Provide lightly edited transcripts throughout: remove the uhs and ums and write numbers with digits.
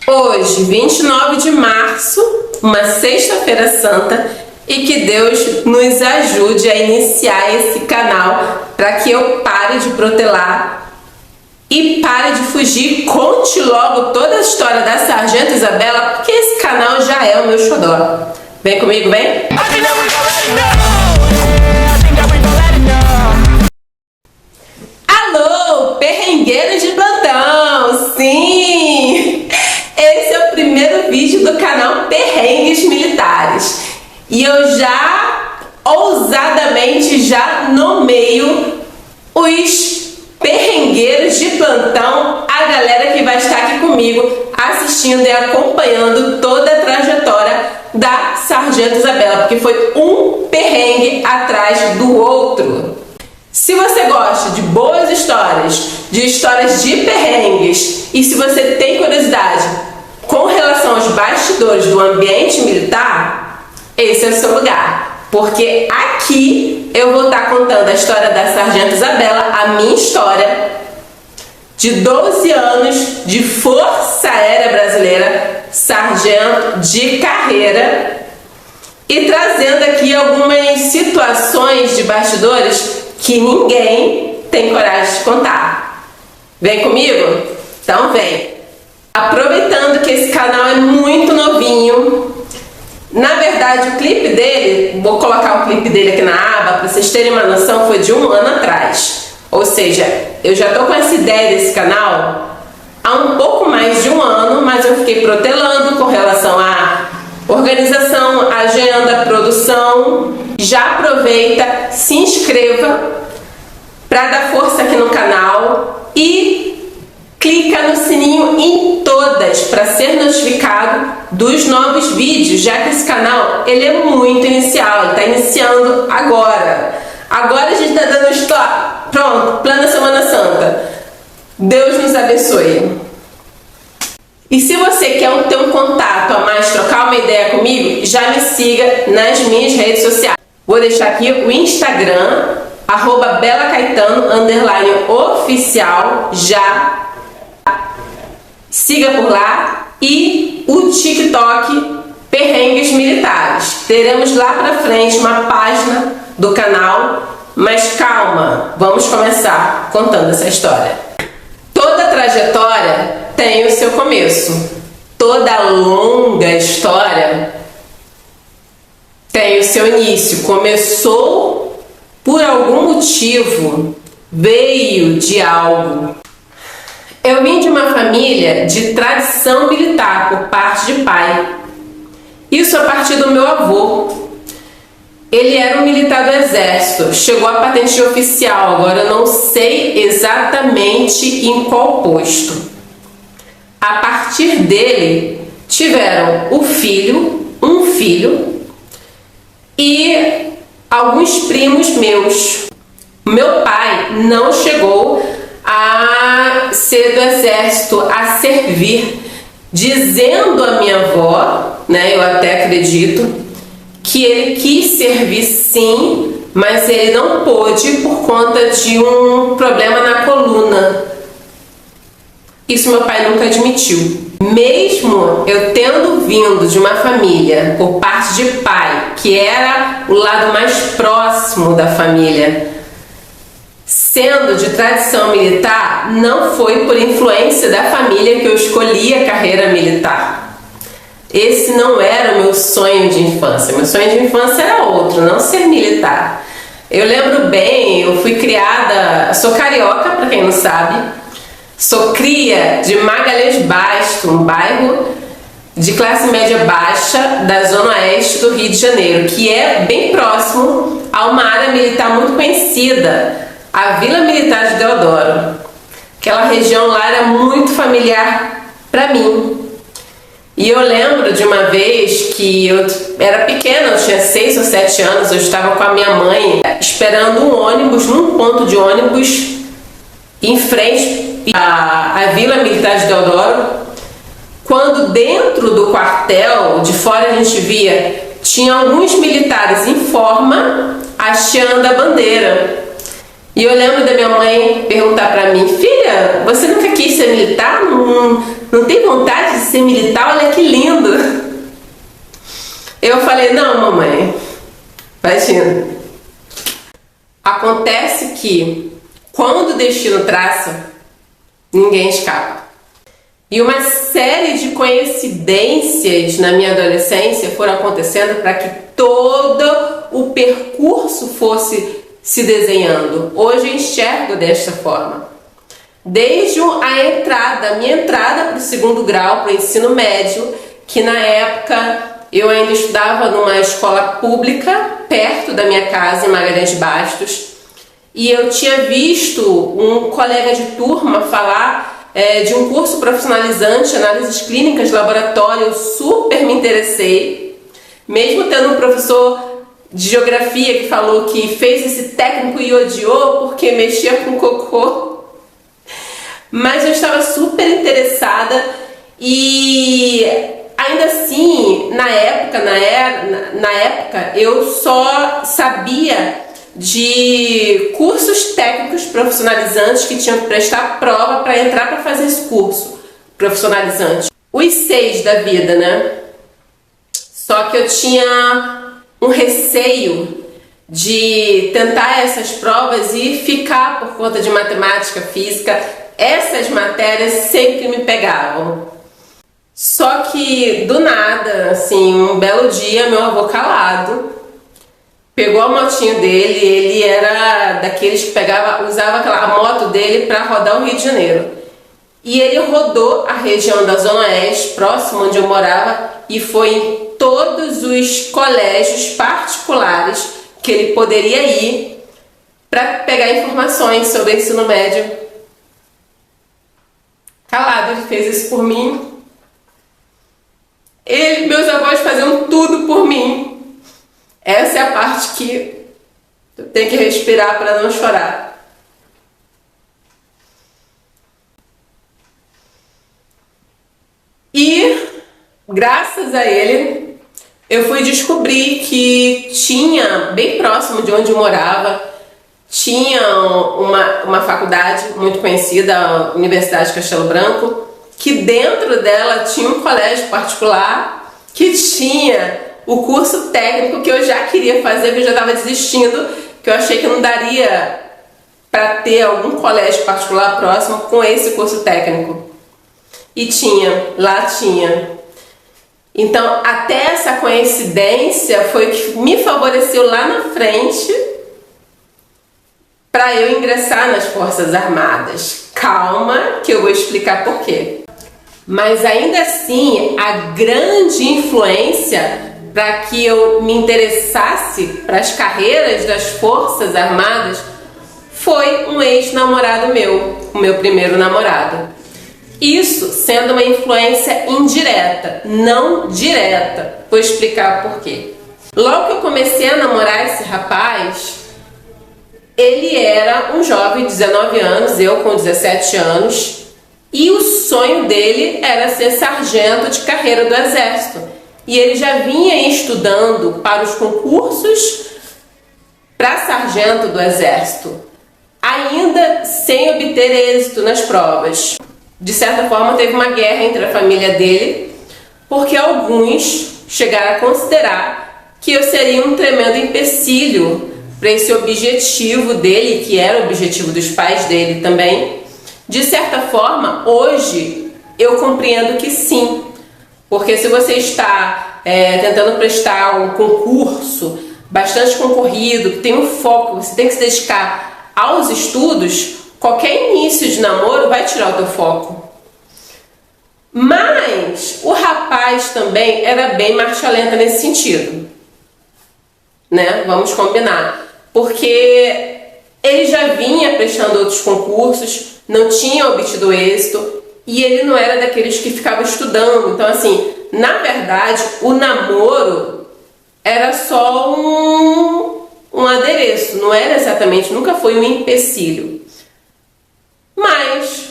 Hoje, 29 de março, uma sexta-feira santa, e que Deus nos ajude a iniciar esse canal para que eu pare de protelar e pare de fugir. Conte logo toda a história da Sargento Isabela, porque esse canal já é o meu xodó. Vem comigo, vem? Alô, perrengueiros de plantão! Sim! Esse é o primeiro vídeo do canal Perrengues Militares. E eu já, ousadamente, já nomeio os perrengueiros de plantão, a galera que vai estar aqui comigo assistindo e acompanhando toda a trajetória da Sargento Isabela, porque foi um perrengue atrás do outro. Se você gosta de boas histórias, de histórias de perrengues, e se você tem curiosidade com relação aos bastidores do ambiente militar, esse é o seu lugar. Porque aqui eu vou estar contando a história da Sargento Isabela, a minha história de 12 anos de Força Aérea Brasileira, sargento de carreira, e trazendo aqui algumas situações de bastidores que ninguém tem coragem de contar. Vem comigo? Então vem! Aproveitando que esse canal é muito novinho, na verdade o clipe dele, vou colocar o clipe dele aqui na aba para vocês terem uma noção, foi de 1 ano atrás. Ou seja, eu já tô com essa ideia desse canal há um pouco mais de 1 ano, mas eu fiquei protelando com relação à organização, agenda, produção. Já aproveita, se inscreva para dar força aqui no canal e clica no sininho em todas para ser notificado dos novos vídeos, já que esse canal ele é muito inicial, ele está iniciando agora. Agora a gente está dando stop. Pronto, plena Semana Santa. Deus nos abençoe. E se você quer ter um contato a mais, trocar uma ideia comigo, já me siga nas minhas redes sociais. Vou deixar aqui o Instagram, @belacaetano_oficial, já siga por lá, e o TikTok Perrengues Militares. Teremos lá pra frente uma página do canal, mas calma, vamos começar contando essa história. Toda trajetória tem o seu começo. Toda longa história tem o seu início. Começou por algum motivo, veio de algo. Eu vim de uma família de tradição militar por parte de pai. Isso a partir do meu avô. Ele era um militar do exército, chegou a patente de oficial, agora eu não sei exatamente em qual posto. A partir dele, tiveram um filho e alguns primos meus. Meu pai não chegou a ser do exército, a servir, dizendo a minha avó, né, eu até acredito, que ele quis servir sim, mas ele não pôde por conta de um problema na coluna. Isso meu pai nunca admitiu. Mesmo eu tendo vindo de uma família por parte de pai, que era o lado mais próximo da família, sendo de tradição militar, não foi por influência da família que eu escolhi a carreira militar. Esse não era o meu sonho de infância. Meu sonho de infância era outro, não ser militar. Eu lembro bem, eu fui criada, sou carioca, para quem não sabe, sou cria de Magalhães Basto, um bairro de classe média baixa da zona oeste do Rio de Janeiro, que é bem próximo a uma área militar muito conhecida, a Vila Militar de Deodoro. Aquela região lá era muito familiar para mim. E eu lembro de uma vez que eu era pequena, eu tinha 6 ou 7 anos, eu estava com a minha mãe esperando um ônibus, num ponto de ônibus, em frente à Vila Militar de Deodoro, quando dentro do quartel, de fora a gente via, tinha alguns militares em forma hasteando a bandeira. E eu lembro da minha mãe perguntar pra mim: filha, você nunca quis ser militar? Não tem vontade de ser militar? Olha que lindo. Eu falei: não, mamãe, imagina. Acontece que quando o destino traça, ninguém escapa. E uma série de coincidências na minha adolescência foram acontecendo para que todo o percurso fosse se desenhando. Hoje eu enxergo desta forma. Desde a minha entrada para o segundo grau, para o ensino médio, que na época eu ainda estudava numa escola pública perto da minha casa, em Magalhães Bastos, e eu tinha visto um colega de turma falar de um curso profissionalizante, análises clínicas, laboratório. Eu super me interessei, mesmo tendo um professor de geografia que falou que fez esse técnico e odiou porque mexia com cocô, mas eu estava super interessada. E ainda assim, na época eu só sabia de cursos técnicos profissionalizantes que tinham que prestar prova para entrar para fazer esse curso profissionalizante. Os 6 da vida, né? Só que eu tinha um receio de tentar essas provas e ficar por conta de matemática, física. Essas matérias sempre me pegavam. Só que do nada, assim, um belo dia, meu avô calado pegou a motinho dele. Ele era daqueles que usava a moto dele para rodar o Rio de Janeiro. E ele rodou a região da Zona Oeste, próximo onde eu morava, e foi em todos os colégios particulares que ele poderia ir para pegar informações sobre ensino médio. Calado, ele fez isso por mim. Meus avós faziam tudo por mim. Essa é a parte que eu tenho que respirar para não chorar. E, graças a ele, eu fui descobrir que tinha, bem próximo de onde eu morava, tinha uma faculdade muito conhecida, a Universidade de Castelo Branco, que dentro dela tinha um colégio particular que tinha o curso técnico que eu já queria fazer, que eu já estava desistindo, que eu achei que não daria para ter algum colégio particular próximo com esse curso técnico. E lá tinha. Então, até essa coincidência foi que me favoreceu lá na frente para eu ingressar nas Forças Armadas. Calma, que eu vou explicar por quê. Mas ainda assim, a grande influência para que eu me interessasse para as carreiras das Forças Armadas foi um ex-namorado meu, o meu primeiro namorado. Isso sendo uma influência indireta, não direta. Vou explicar por quê. Logo que eu comecei a namorar esse rapaz, ele era um jovem de 19 anos, eu com 17 anos, e o sonho dele era ser sargento de carreira do Exército. E ele já vinha estudando para os concursos para sargento do Exército, ainda sem obter êxito nas provas. De certa forma, teve uma guerra entre a família dele, porque alguns chegaram a considerar que eu seria um tremendo empecilho para esse objetivo dele, que era o objetivo dos pais dele também. De certa forma, hoje eu compreendo que sim. Porque se você está tentando prestar um concurso bastante concorrido, que tem um foco, você tem que se dedicar aos estudos, qualquer início de namoro vai tirar o teu foco. Mas o rapaz também era bem marcha lenta nesse sentido, né? Vamos combinar. Porque ele já vinha prestando outros concursos, não tinha obtido êxito, e ele não era daqueles que ficava estudando. Então, assim, na verdade, o namoro era só um adereço, não era exatamente, nunca foi um empecilho. Mas,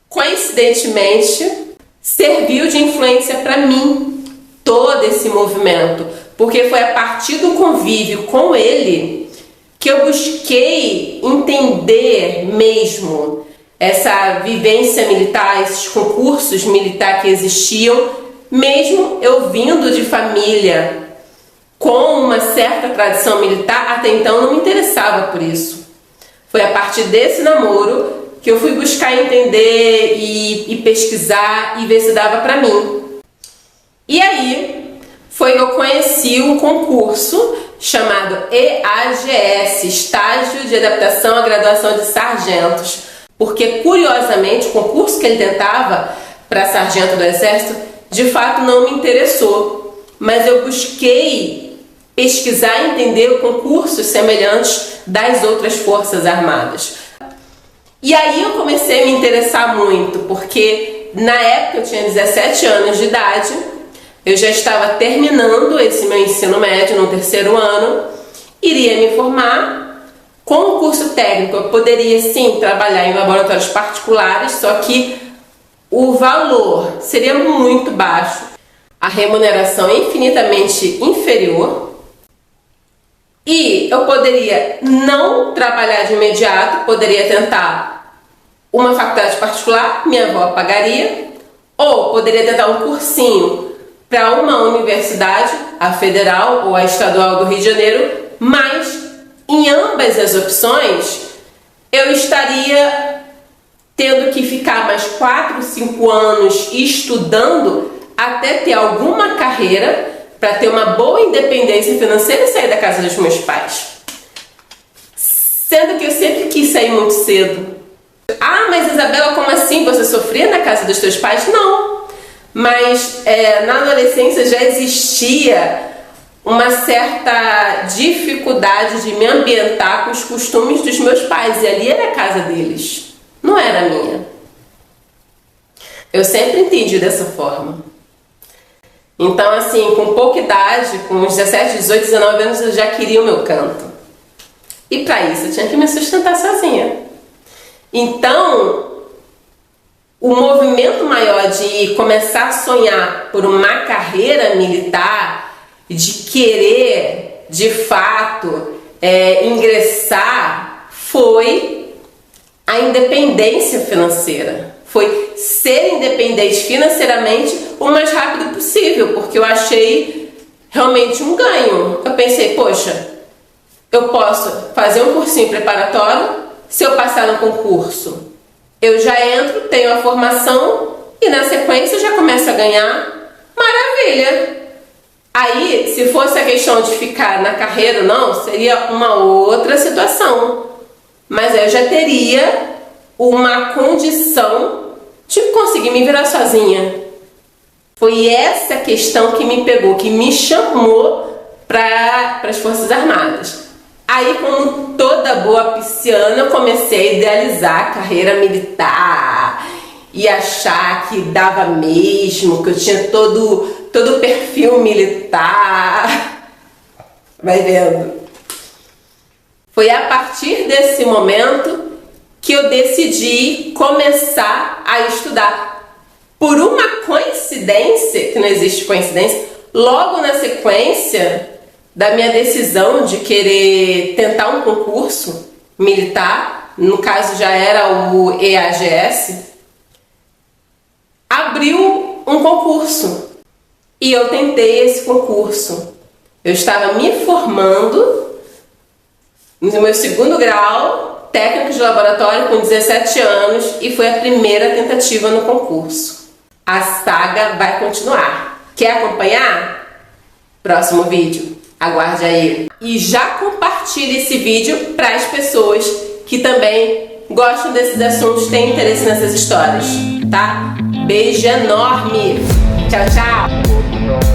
coincidentemente, serviu de influência para mim todo esse movimento, porque foi a partir do convívio com ele que eu busquei entender mesmo essa vivência militar, esses concursos militares que existiam, mesmo eu vindo de família com uma certa tradição militar, até então não me interessava por isso. Foi a partir desse namoro que eu fui buscar entender e pesquisar e ver se dava pra mim. E aí foi que eu conheci um concurso chamado EAGS, Estágio de Adaptação à Graduação de Sargentos, porque curiosamente o concurso que ele tentava para sargento do Exército de fato não me interessou, mas eu busquei pesquisar e entender concursos semelhantes das outras Forças Armadas. E aí eu comecei a me interessar muito, porque na época eu tinha 17 anos de idade, eu já estava terminando esse meu ensino médio no 3º ano, iria me formar. Com o curso técnico eu poderia sim trabalhar em laboratórios particulares, só que o valor seria muito baixo, a remuneração é infinitamente inferior, e eu poderia não trabalhar de imediato, poderia tentar uma faculdade particular, minha avó pagaria, ou poderia tentar um cursinho para uma universidade, a federal ou a estadual do Rio de Janeiro, mas em ambas as opções eu estaria tendo que ficar mais 4, 5 anos estudando até ter alguma carreira para ter uma boa independência financeira e sair da casa dos meus pais. Sendo que eu sempre quis sair muito cedo. Ah, mas Isabela, como assim? Você sofria na casa dos teus pais? Não. Mas na adolescência já existia uma certa dificuldade de me ambientar com os costumes dos meus pais. E ali era a casa deles, não era a minha. Eu sempre entendi dessa forma. Então, assim, com pouca idade, com uns 17, 18, 19 anos, eu já queria o meu canto. E para isso eu tinha que me sustentar sozinha. Então, o movimento maior de começar a sonhar por uma carreira militar, de querer, de fato, ingressar, foi a independência financeira. Foi ser independente financeiramente o mais rápido possível, porque eu achei realmente um ganho. Eu pensei, poxa, eu posso fazer um cursinho preparatório, se eu passar no concurso, eu já entro, tenho a formação e na sequência eu já começo a ganhar. Maravilha! Aí, se fosse a questão de ficar na carreira ou não, seria uma outra situação. Mas aí eu já teria uma condição de conseguir me virar sozinha. Foi essa questão que me pegou, que me chamou para as Forças Armadas. Aí, como toda boa pisciana, eu comecei a idealizar a carreira militar e achar que dava mesmo, que eu tinha todo o perfil militar. Vai vendo. Foi a partir desse momento que eu decidi começar a estudar. Por uma coincidência, que não existe coincidência, logo na sequência da minha decisão de querer tentar um concurso militar, no caso já era o EAGS, abriu um concurso e eu tentei esse concurso. Eu estava me formando no meu 2º grau, técnico de laboratório, com 17 anos, e foi a primeira tentativa no concurso. A saga vai continuar. Quer acompanhar? Próximo vídeo. Aguarde aí. E já compartilhe esse vídeo para as pessoas que também gostam desses assuntos, têm interesse nessas histórias, tá? Beijo enorme. Tchau, tchau.